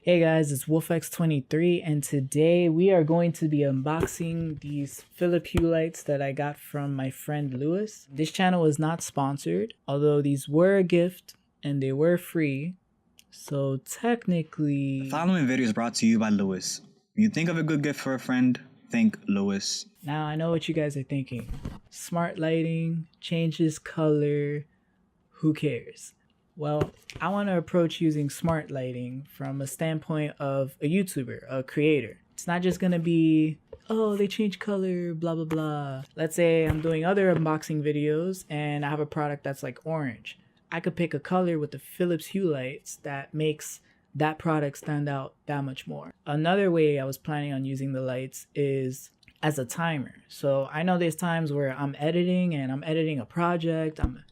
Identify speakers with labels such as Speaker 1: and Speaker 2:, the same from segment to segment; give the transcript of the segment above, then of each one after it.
Speaker 1: Hey guys, it's WolfX23 and today we are going to be unboxing these Phillips Hue Lights that I got from my friend Louis. This channel is not sponsored, although these were a gift and they were free. So technically...
Speaker 2: The following video is brought to you by Louis. When you think of a good gift for a friend, think Louis.
Speaker 1: Now I know what you guys are thinking. Smart lighting, changes color, who cares? Well, I want to approach using smart lighting from a standpoint of a YouTuber, a creator. It's not just going to be, oh, they change color, blah, blah, blah. Let's say I'm doing other unboxing videos and I have a product that's like orange. I could pick a color with the Phillips Hue Lights that makes that product stand out that much more. Another way I was planning on using the lights is as a timer. So I know there's times where I'm editing and I'm editing a project. I'm,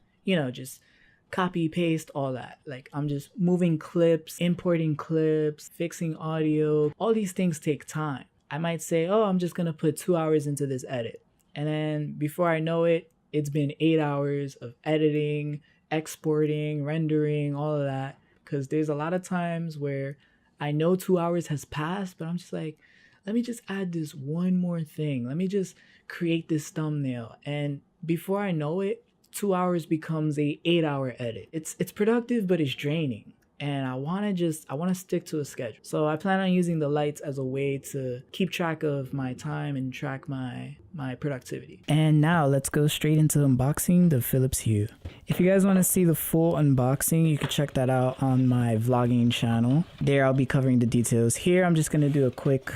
Speaker 1: just copy, paste, all that. Like I'm just moving clips, importing clips, fixing audio. All these things take time. I might say, oh, I'm just going to put 2 hours into this edit. And then before I know it, it's been 8 hours of editing, exporting, rendering, all of that. Because there's a lot of times where I know 2 hours has passed, but I'm just like, let me just add this one more thing. Let me just create this thumbnail. And before I know it, 2 hours becomes a 8-hour edit. It's productive, but it's draining. And I want to stick to a schedule. So I plan on using the lights as a way to keep track of my time and track my productivity. And now let's go straight into unboxing the Phillips Hue. If you guys want to see the full unboxing, you can check that out on my vlogging channel. There I'll be covering the details. Here I'm just going to do a quick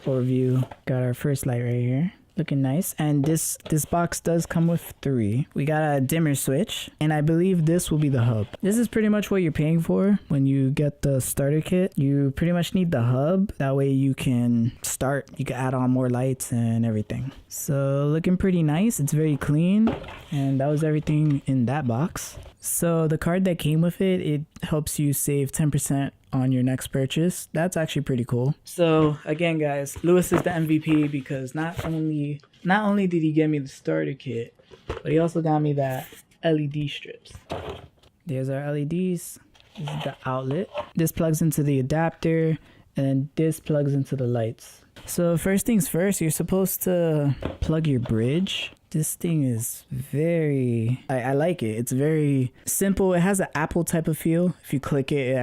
Speaker 1: overview. Got our first light right here. Looking nice. And this box does come with 3. We got a dimmer switch, and I believe this will be the hub. This is pretty much what you're paying for when you get the starter kit. You pretty much need the hub. That way you can start. You can add on more lights and everything. So looking pretty nice. It's very clean, and that was everything in that box. So the card that came with it helps you save 10% on your next purchase. That's actually pretty cool. So again, guys, Louis is the MVP because not only did he get me the starter kit, but he also got me that LED strips. There's our LEDs. This is the outlet. This plugs into the adapter, and this plugs into the lights. So first things first, you're supposed to plug your bridge. This thing is I like it. It's very simple. It has an Apple type of feel. If you click it, it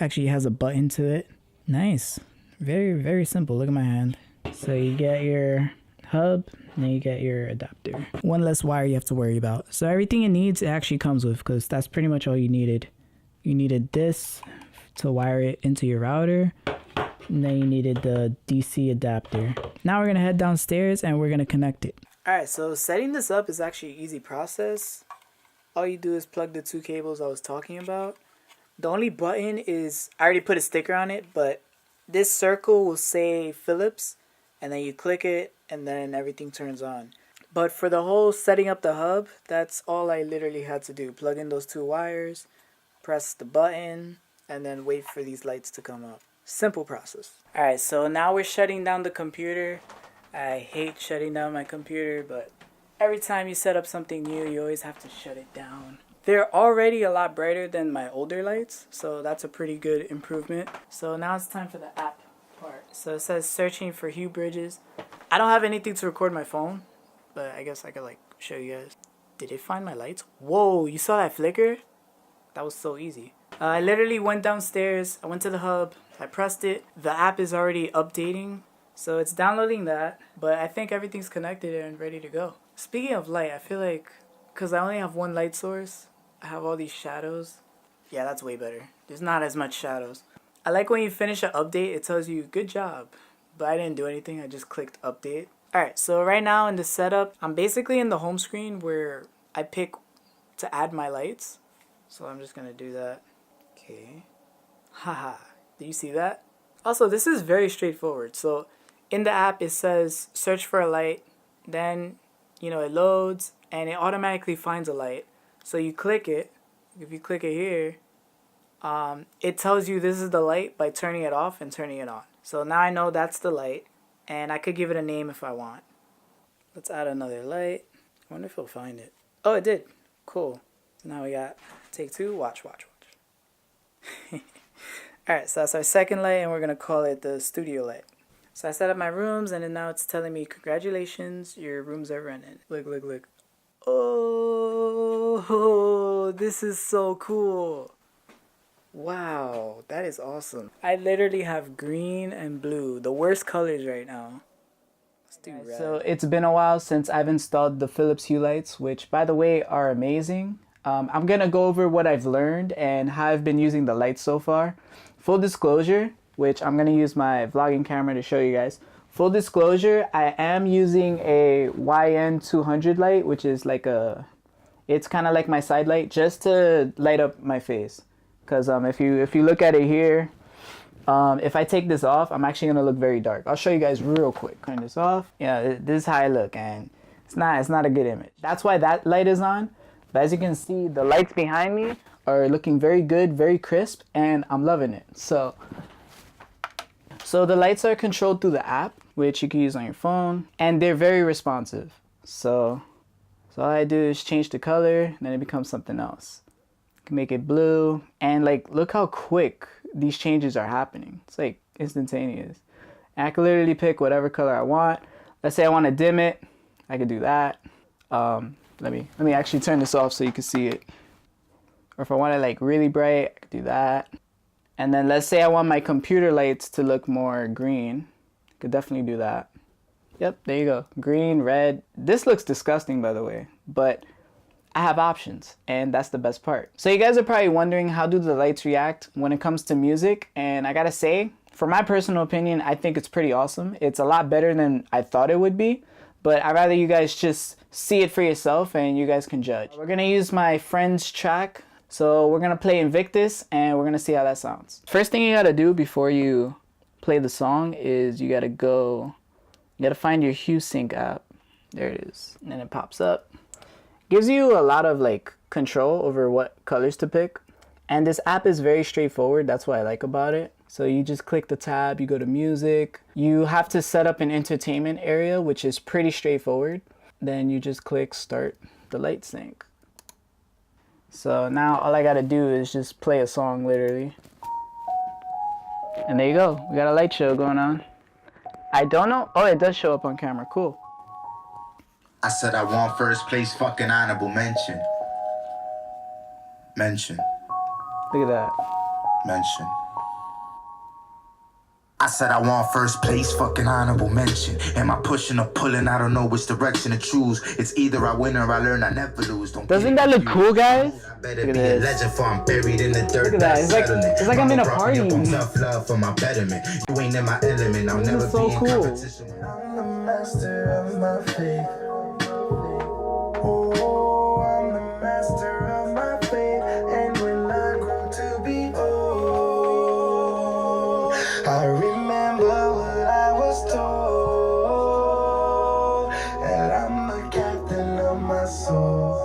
Speaker 1: actually has a button to it. Nice. Very, very simple. Look at my hand. So you get your hub, and then you get your adapter. One less wire you have to worry about. So everything it needs, it actually comes with, because that's pretty much all you needed. You needed this to wire it into your router, and then you needed the DC adapter. Now we're going to head downstairs and we're going to connect it. Alright, so setting this up is actually an easy process. All you do is plug the 2 cables I was talking about. The only button is, I already put a sticker on it, but this circle will say Phillips, and then you click it, and then everything turns on. But for the whole setting up the hub, that's all I literally had to do. Plug in those 2 wires, press the button, and then wait for these lights to come up. Simple process. Alright, so now we're shutting down the computer. I hate shutting down my computer, but every time you set up something new, you always have to shut it down. They're already a lot brighter than my older lights, so that's a pretty good improvement. So now it's time for the app part. So it says searching for Hue bridges. I don't have anything to record my phone, but I guess I could show you guys. Did it find my lights? Whoa, you saw that flicker? That was so easy. I literally went downstairs, I went to the hub, I pressed it. The app is already updating, so it's downloading that, but I think everything's connected and ready to go. Speaking of light, I feel like, because I only have one light source, I have all these shadows. Yeah, that's way better. There's not as much shadows. I like when you finish an update, it tells you, good job. But I didn't do anything, I just clicked update. Alright, so right now in the setup, I'm basically in the home screen where I pick to add my lights. So I'm just gonna do that. Okay. Haha, did you see that? Also, this is very straightforward. So in the app, it says search for a light. Then, it loads and it automatically finds a light. So you click it. If you click it here, it tells you this is the light by turning it off and turning it on. So now I know that's the light, and I could give it a name if I want. Let's add another light. I wonder if it'll find it. Oh, it did. Cool. So now we got take 2. Watch. Alright, so that's our second light, and we're gonna call it the studio light. So I set up my rooms, and then now it's telling me, congratulations, your rooms are running. Look, look, look. Oh, this is so cool. Wow, that is awesome. I literally have green and blue, the worst colors right now. Let's do red. So it's been a while since I've installed the Phillips Hue Lights, which by the way are amazing. I'm gonna go over what I've learned and how I've been using the lights so far. Full disclosure, which I'm gonna use my vlogging camera to show you guys. Full disclosure, I am using a YN200 light, which is like it's kind of like my side light, just to light up my face. Because if you look at it here, if I take this off, I'm actually gonna look very dark. I'll show you guys real quick. Turn this off. Yeah, this is how I look, and it's not a good image. That's why that light is on. But as you can see, the lights behind me are looking very good, very crisp, and I'm loving it. So the lights are controlled through the app, which you can use on your phone, and they're very responsive. So all I do is change the color, and then it becomes something else. Make it blue, and like look how quick these changes are happening. It's like instantaneous. And I can literally pick whatever color I want. Let's say I want to dim it, I could do that. Let me actually turn this off so you can see it. Or if I want it like really bright, I could do that. And then let's say I want my computer lights to look more green, I could definitely do that. Yep, there you go. Green, red. This looks disgusting, by the way, but I have options, and that's the best part. So you guys are probably wondering, how do the lights react when it comes to music? And I gotta say, for my personal opinion, I think it's pretty awesome. It's a lot better than I thought it would be, but I'd rather you guys just see it for yourself and you guys can judge. We're gonna use my friend's track. So we're gonna play Invictus, and we're gonna see how that sounds. First thing you gotta do before you play the song is you gotta find your Hue Sync app. There it is, and then it pops up. Gives you a lot of like control over what colors to pick. And this app is very straightforward. That's what I like about it. So you just click the tab, you go to music. You have to set up an entertainment area, which is pretty straightforward. Then you just click start the light sync. So now all I gotta do is just play a song literally. And there you go. We got a light show going on. I don't know. Oh, it does show up on camera. Cool.
Speaker 3: I said I want first place, fucking honorable mention.
Speaker 1: Look at that.
Speaker 3: Mention. I said I want first place, fucking honorable mention. Am I pushing or pulling? I don't know which direction to choose. It's either I win or I learn, I never lose.
Speaker 1: Doesn't that look cool, guys?
Speaker 3: Look at this. Legend for I'm buried in the dirt.
Speaker 1: Look at that. It's like I'm in a party.
Speaker 3: Tough love for my betterment. You ain't in my element. I'll never be in competition.
Speaker 4: I'm the master of my faith. I remember what I was told, and I'm the captain of my soul.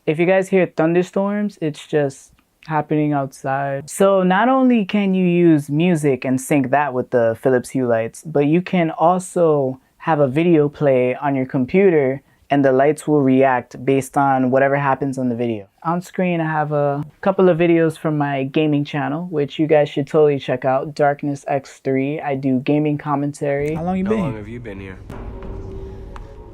Speaker 1: If you guys hear thunderstorms, it's just happening outside. So not only can you use music and sync that with the Phillips Hue Lights, but you can also have a video play on your computer, and the lights will react based on whatever happens on the video. On screen, I have a couple of videos from my gaming channel, which you guys should totally check out. Darkness X3. I do gaming commentary. How long you been?
Speaker 5: How long have you been here?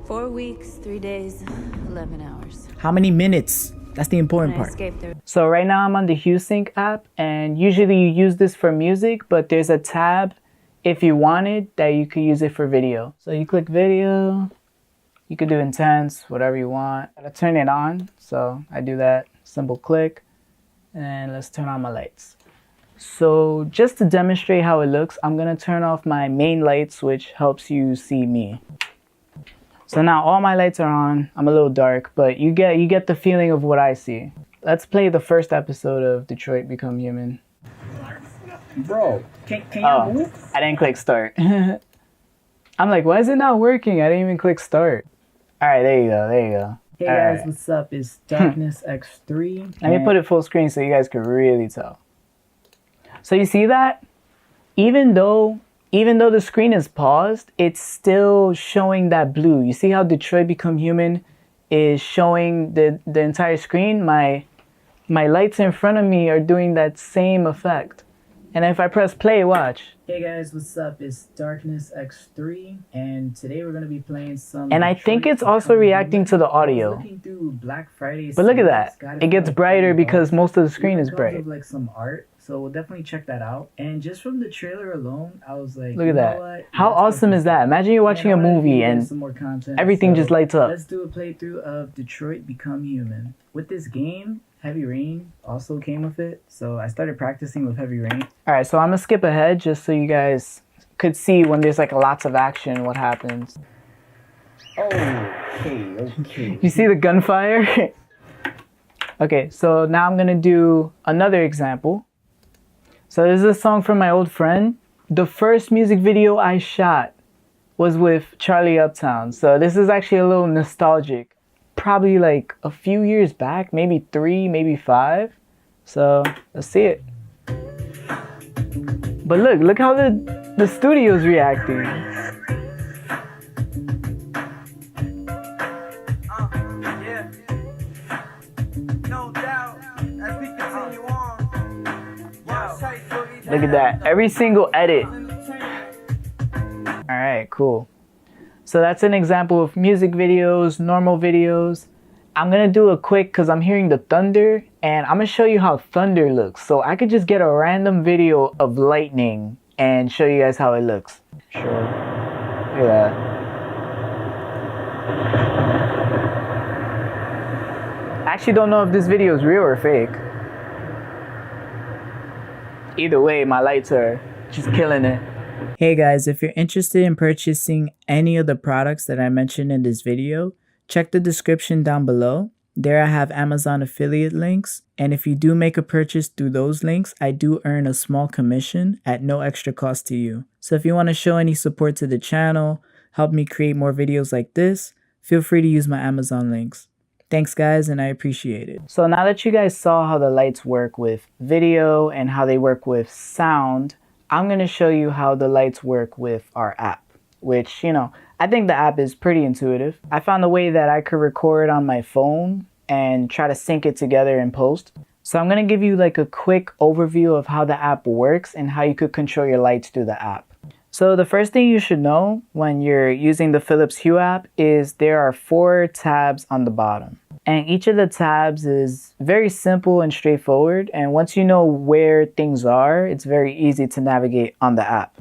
Speaker 6: 4 weeks, 3 days, 11 hours.
Speaker 1: How many minutes? That's the important part.
Speaker 6: Escaped
Speaker 1: So right now I'm on the Hue Sync app, and usually you use this for music, but there's a tab if you wanted that you could use it for video. So you click video. You could do intense, whatever you want. I gotta turn it on, so I do that. Simple click, and let's turn on my lights. So just to demonstrate how it looks, I'm gonna turn off my main lights, which helps you see me. So now all my lights are on. I'm a little dark, but you get the feeling of what I see. Let's play the first episode of Detroit Become Human.
Speaker 5: Bro, can you move?
Speaker 1: I didn't click start. I'm like, why is it not working? I didn't even click start. All right, there you go. Hey guys, what's up? It's Darkness X3. Let me put it full screen so you guys can really tell. So you see that? Even though the screen is paused, it's still showing that blue. You see how Detroit Become Human is showing the entire screen? My my lights in front of me are doing that same effect. And if I press play, watch. Hey guys, what's up? It's Darkness X3, and today we're gonna be playing some. And I think it's also reacting to the audio. Looking through Black Friday, but look at that. It gets brighter because most of the screen is bright. Of like some art, so we'll definitely check that out. And just from the trailer alone, I was like, look at that. How awesome is that? Imagine you're watching a movie and some more content, everything just lights up. Let's do a playthrough of Detroit Become Human. With this game, Heavy Rain also came with it, so I started practicing with Heavy Rain. Alright, so I'm gonna skip ahead just so you guys could see when there's like lots of action what happens. Okay. You see the gunfire? Okay, so now I'm gonna do another example. So this is a song from my old friend. The first music video I shot was with Charlie Uptown, so this is actually a little nostalgic. Probably like a few years back, maybe 3, maybe 5. So let's see it. But look how the studio's reacting.
Speaker 7: Yeah. No doubt, as we continue on.
Speaker 1: Look at that, every single edit. Alright, cool. So that's an example of music videos, normal videos. I'm gonna do a quick because I'm hearing the thunder, and I'm gonna show you how thunder looks. So I could just get a random video of lightning and show you guys how it looks. Sure. Look at that. I actually don't know if this video is real or fake. Either way, my lights are just killing it. Hey guys, if you're interested in purchasing any of the products that I mentioned in this video, check the description down below. There I have Amazon affiliate links, and if you do make a purchase through those links, I do earn a small commission at no extra cost to you. So if you want to show any support to the channel, help me create more videos like this, feel free to use my Amazon links. Thanks guys, and I appreciate it. So now that you guys saw how the lights work with video and how they work with sound, I'm going to show you how the lights work with our app, which, you know, I think the app is pretty intuitive. I found a way that I could record on my phone and try to sync it together in post. So I'm going to give you like a quick overview of how the app works and how you could control your lights through the app. So the first thing you should know when you're using the Phillips Hue app is there are 4 tabs on the bottom. And each of the tabs is very simple and straightforward. And once you know where things are, it's very easy to navigate on the app.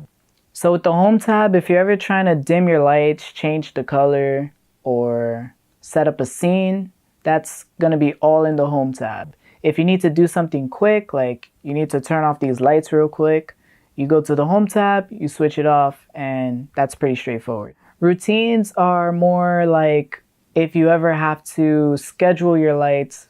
Speaker 1: So with the home tab, if you're ever trying to dim your lights, change the color, or set up a scene, that's going to be all in the home tab. If you need to do something quick, like you need to turn off these lights real quick, you go to the home tab, you switch it off, and that's pretty straightforward. Routines are more like if you ever have to schedule your lights.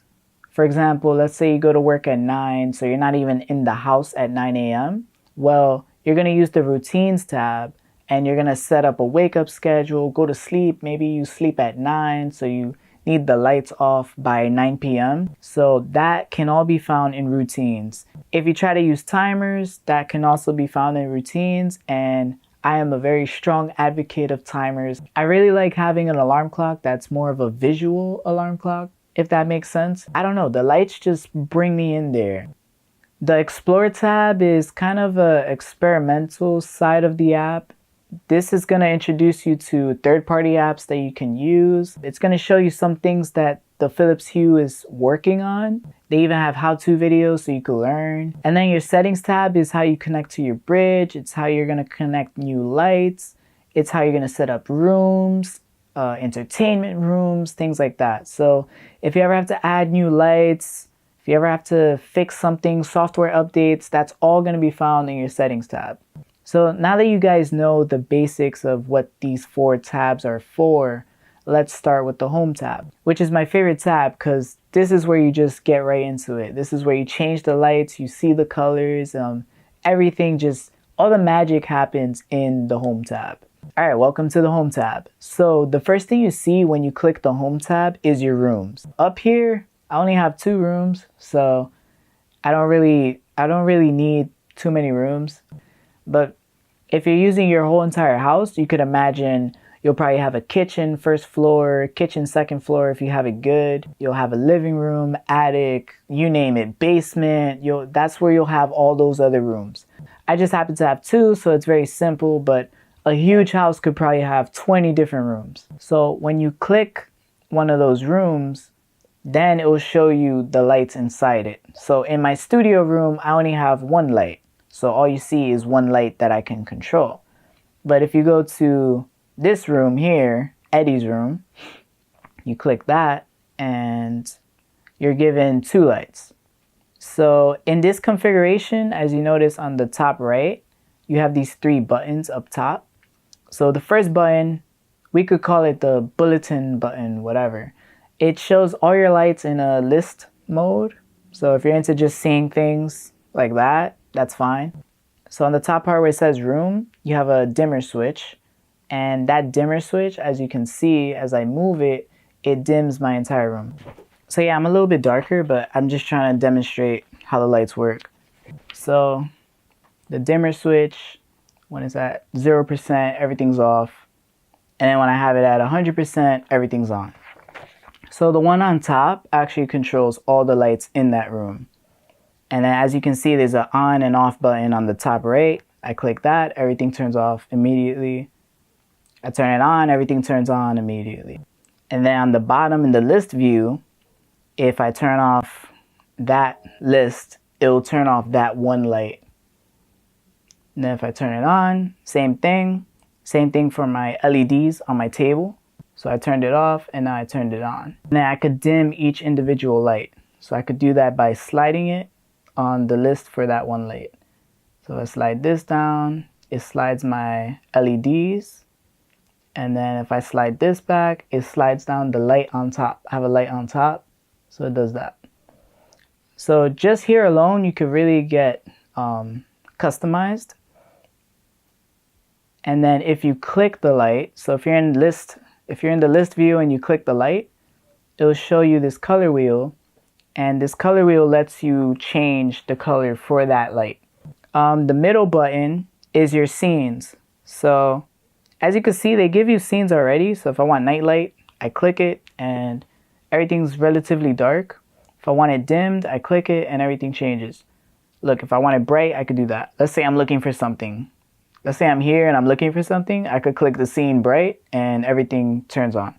Speaker 1: For example, let's say you go to work at 9, so you're not even in the house at 9 a.m. Well, you're going to use the routines tab, and you're going to set up a wake up schedule, go to sleep. Maybe you sleep at 9, so you need the lights off by 9 p.m. So that can all be found in routines. If you try to use timers, that can also be found in routines, and I am a very strong advocate of timers. I really like having an alarm clock that's more of a visual alarm clock, if that makes sense. I don't know, the lights just bring me in there. The Explore tab is kind of an experimental side of the app. This is going to introduce you to third-party apps that you can use. It's going to show you some things that the Phillips Hue is working on. They even have how-to videos so you can learn. And then your settings tab is how you connect to your bridge. It's how you're going to connect new lights. It's how you're going to set up rooms, entertainment rooms, things like that. So if you ever have to add new lights, if you ever have to fix something, software updates, that's all going to be found in your settings tab. So now that you guys know the basics of what these 4 tabs are for, let's start with the home tab, which is my favorite tab because this is where you just get right into it. This is where you change the lights, you see the colors, everything, just all the magic happens in the home tab. All right, welcome to the home tab. So the first thing you see when you click the home tab is your rooms. Up here, I only have 2 rooms, so I don't really need too many rooms. But if you're using your whole entire house, you could imagine You'll probably have a kitchen first floor, kitchen second floor if you have it good. You'll have a living room, attic, you name it, basement. That's where you'll have all those other rooms. I just happen to have 2, so it's very simple, but a huge house could probably have 20 different rooms. So when you click one of those rooms, then it will show you the lights inside it. So in my studio room, I only have 1 light. So all you see is 1 light that I can control. But if you go to this room here, Eddie's room, you click that and you're given 2 lights. So in this configuration, as you notice on the top right, you have these 3 buttons up top. So the first button, we could call it the bulletin button, whatever. It shows all your lights in a list mode. So if you're into just seeing things like that, that's fine. So on the top part where it says room, you have a dimmer switch. And that dimmer switch, as you can see, as I move it, it dims my entire room. So yeah, I'm a little bit darker, but I'm just trying to demonstrate how the lights work. So the dimmer switch, when it's at 0%, everything's off. And then when I have it at 100%, everything's on. So the one on top actually controls all the lights in that room. And then as you can see, there's an on and off button on the top right. I click that, everything turns off immediately. I turn it on, everything turns on immediately. And then on the bottom in the list view, if I turn off that list, it will turn off that 1 light. And then if I turn it on, same thing for my LEDs on my table. So I turned it off and now I turned it on. And then I could dim each individual light. So I could do that by sliding it on the list for that 1 light. So I slide this down, it slides my LEDs. And then if I slide this back, it slides down the light on top. I have a light on top, so it does that. So just here alone, you could really get customized. And then if you click the light, so if you're in the list view and you click the light, it'll show you this color wheel. And this color wheel lets you change the color for that light. The middle button is your scenes. So as you can see, they give you scenes already. So if I want night light, I click it and everything's relatively dark. If I want it dimmed, I click it and everything changes. Look, if I want it bright, I could do that. Let's say I'm looking for something. Let's say I'm here and I'm looking for something. I could click the scene bright and everything turns on.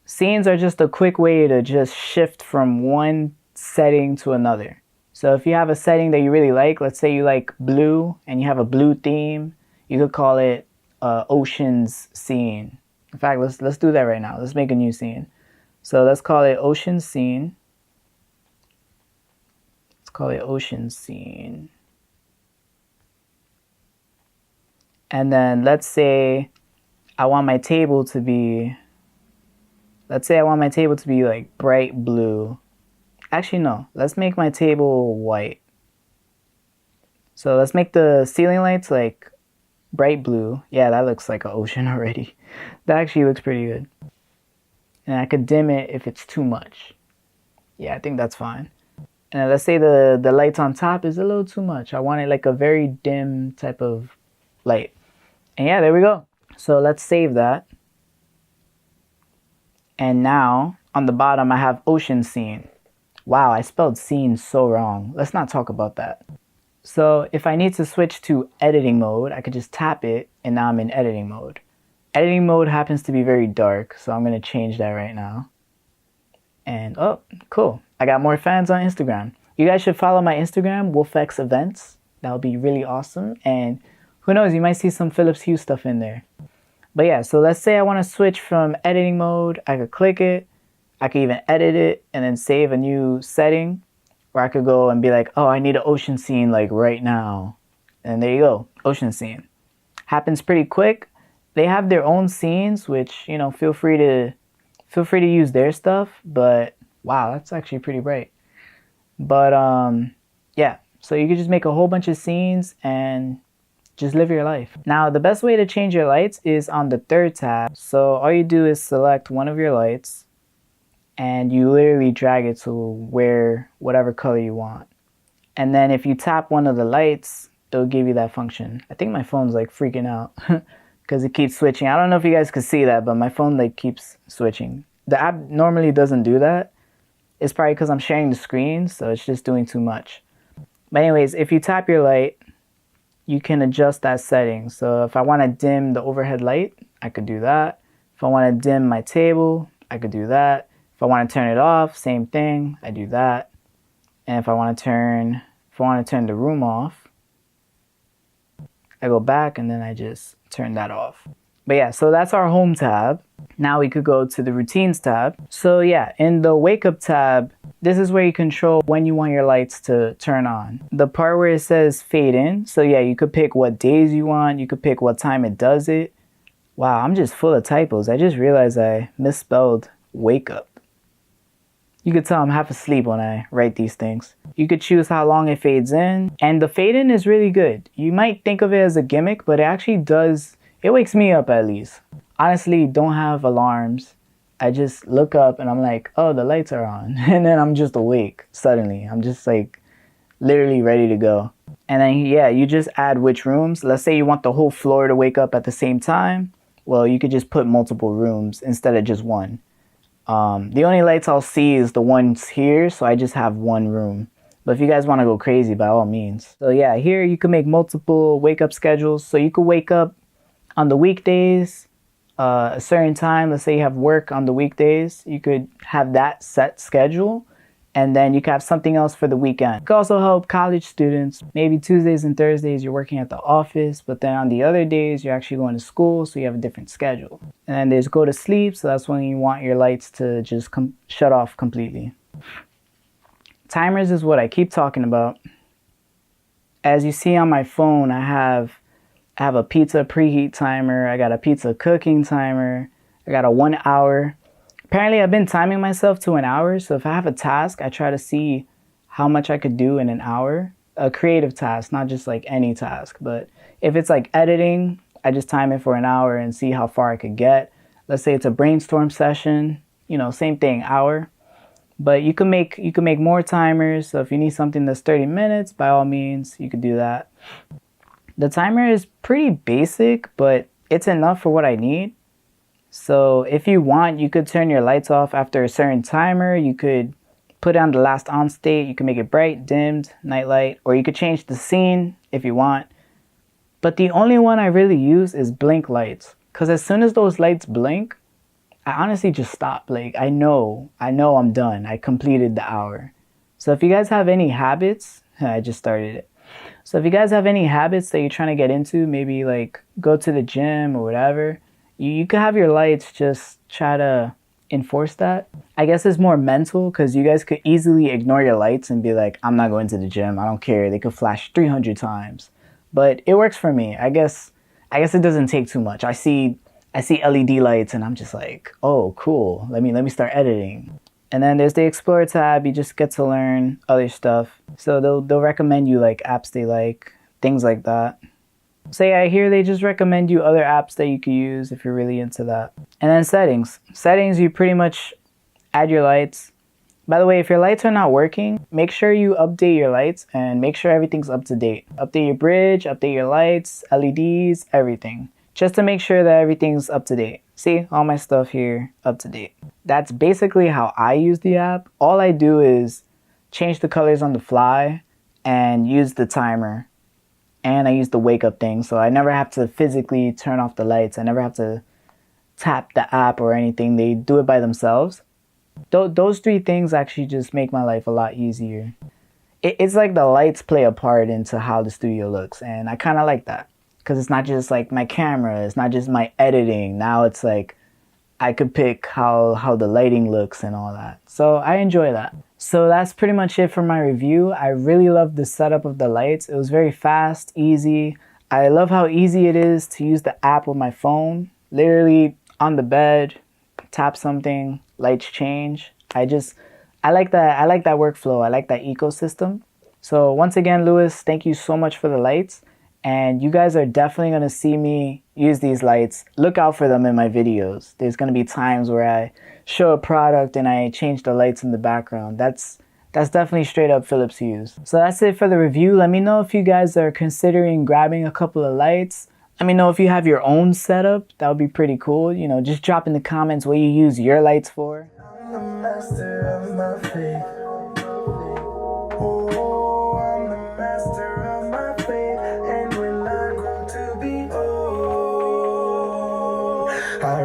Speaker 1: Scenes are just a quick way to just shift from one setting to another. So if you have a setting that you really like, let's say you like blue and you have a blue theme, you could call it oceans scene. In fact, let's do that right now. Let's make a new scene. So let's call it ocean scene. Let's call it ocean scene. And then let's say I want my table to be like bright blue. Actually, no. Let's make my table white. So let's make the ceiling lights like bright blue. Yeah, that looks like an ocean already. That actually looks pretty good. And I could dim it if it's too much. Yeah, I think that's fine. And let's say the lights on top is a little too much. I want it like a very dim type of light. And yeah, there we go. So let's save that. And now on the bottom, I have ocean scene. Wow, I spelled scene so wrong. Let's not talk about that. So if I need to switch to editing mode, I could just tap it and now I'm in editing mode. Editing mode happens to be very dark, so I'm going to change that right now. And oh, cool. I got more fans on Instagram. You guys should follow my Instagram, WolfX Events. That would be really awesome. And who knows, you might see some Phillips Hue stuff in there. But yeah, so let's say I want to switch from editing mode. I could click it. I could even edit it and then save a new setting. Or I could go and be like, oh, I need an ocean scene like right now. And there you go, ocean scene. Happens pretty quick. They have their own scenes, which, you know, feel free to use their stuff. But wow, that's actually pretty bright. But yeah, so you could just make a whole bunch of scenes and just live your life. Now, the best way to change your lights is on the third tab. So all you do is select one of your lights and you literally drag it to whatever color you want. And then if you tap one of the lights, it'll give you that function. I think my phone's like freaking out because it keeps switching. I don't know if you guys could see that, but my phone like keeps switching. The app normally doesn't do that. It's probably because I'm sharing the screen, so it's just doing too much. But anyways, if you tap your light, you can adjust that setting. So if I want to dim the overhead light, I could do that. If I want to dim my table, I could do that. If I want to turn it off, same thing, I do that. And if I want to turn the room off, I go back and then I just turn that off. But yeah, so that's our home tab. Now we could go to the routines tab. So yeah, in the wake up tab, this is where you control when you want your lights to turn on. The part where it says fade in. So yeah, you could pick what days you want. You could pick what time it does it. Wow, I'm just full of typos. I just realized I misspelled wake up. You could tell I'm half asleep when I write these things. You could choose how long it fades in. And the fade in is really good. You might think of it as a gimmick, but it actually does. It wakes me up at least. Honestly, don't have alarms. I just look up and I'm like, oh, the lights are on. And then I'm just awake suddenly. I'm just like literally ready to go. And then, yeah, you just add which rooms. Let's say you want the whole floor to wake up at the same time. Well, you could just put multiple rooms instead of just one. The only lights I'll see is the ones here, so I just have one room. But if you guys want to go crazy, by all means. So yeah, here you can make multiple wake up schedules. So you could wake up on the weekdays, a certain time. Let's say you have work on the weekdays. You could have that set schedule. And then you can have something else for the weekend. It could also help college students. Maybe Tuesdays and Thursdays you're working at the office, but then on the other days you're actually going to school, so you have a different schedule. And then there's go to sleep, so that's when you want your lights to just shut off completely. Timers is what I keep talking about. As you see on my phone, I have a pizza preheat timer, I got a pizza cooking timer, I got a 1 hour. Apparently, I've been timing myself to an hour, so if I have a task, I try to see how much I could do in an hour. A creative task, not just like any task, but if it's like editing, I just time it for an hour and see how far I could get. Let's say it's a brainstorm session, you know, same thing, hour. But you can make more timers, so if you need something that's 30 minutes, by all means, you could do that. The timer is pretty basic, but it's enough for what I need. So if you want, you could turn your lights off after a certain timer. You could put on the last on state. You can make it bright, dimmed, night light, or you could change the scene if you want. But the only one I really use is blink lights. Because as soon as those lights blink, I honestly just stop. Like, I know I'm done. I completed the hour. So if you guys have any habits, I just started it. So if you guys have any habits that you're trying to get into, maybe like go to the gym or whatever, you could have your lights just try to enforce that. I guess it's more mental because you guys could easily ignore your lights and be like, I'm not going to the gym. I don't care. They could flash 300 times. But it works for me. I guess it doesn't take too much. I see LED lights and I'm just like, oh, cool. Let me start editing. And then there's the Explore tab. You just get to learn other stuff. So they'll recommend you like apps they like, things like that. So yeah, here they just recommend you other apps that you could use if you're really into that. And then settings. Settings, you pretty much add your lights. By the way, if your lights are not working, make sure you update your lights and make sure everything's up to date. Update your bridge, update your lights, LEDs, everything. Just to make sure that everything's up to date. See, all my stuff here, up to date. That's basically how I use the app. All I do is change the colors on the fly and use the timer. And I use the wake up thing, so I never have to physically turn off the lights. I never have to tap the app or anything. They do it by themselves. Those three things actually just make my life a lot easier. It's like the lights play a part into how the studio looks, and I kind of like that. Because it's not just like my camera, it's not just my editing. Now it's like I could pick how the lighting looks and all that. So I enjoy that. So that's pretty much it for my review. I really love the setup of the lights. It was very fast, easy. I love how easy it is to use the app with my phone. Literally on the bed, tap something, lights change. I like that workflow. I like that ecosystem. So once again, Louis, thank you so much for the lights. And you guys are definitely going to see me use these lights. Look out for them in my videos. There's going to be times where I show a product and I change the lights in the background. That's definitely straight up Phillips Hues. So that's it for the review. Let me know if you guys are considering grabbing a couple of lights. Let me know if you have your own setup. That would be pretty cool. You know, just drop in the comments what you use your lights for.
Speaker 4: I'm the master of my faith. Oh, I'm the master of my faith. And when I grow to be old, I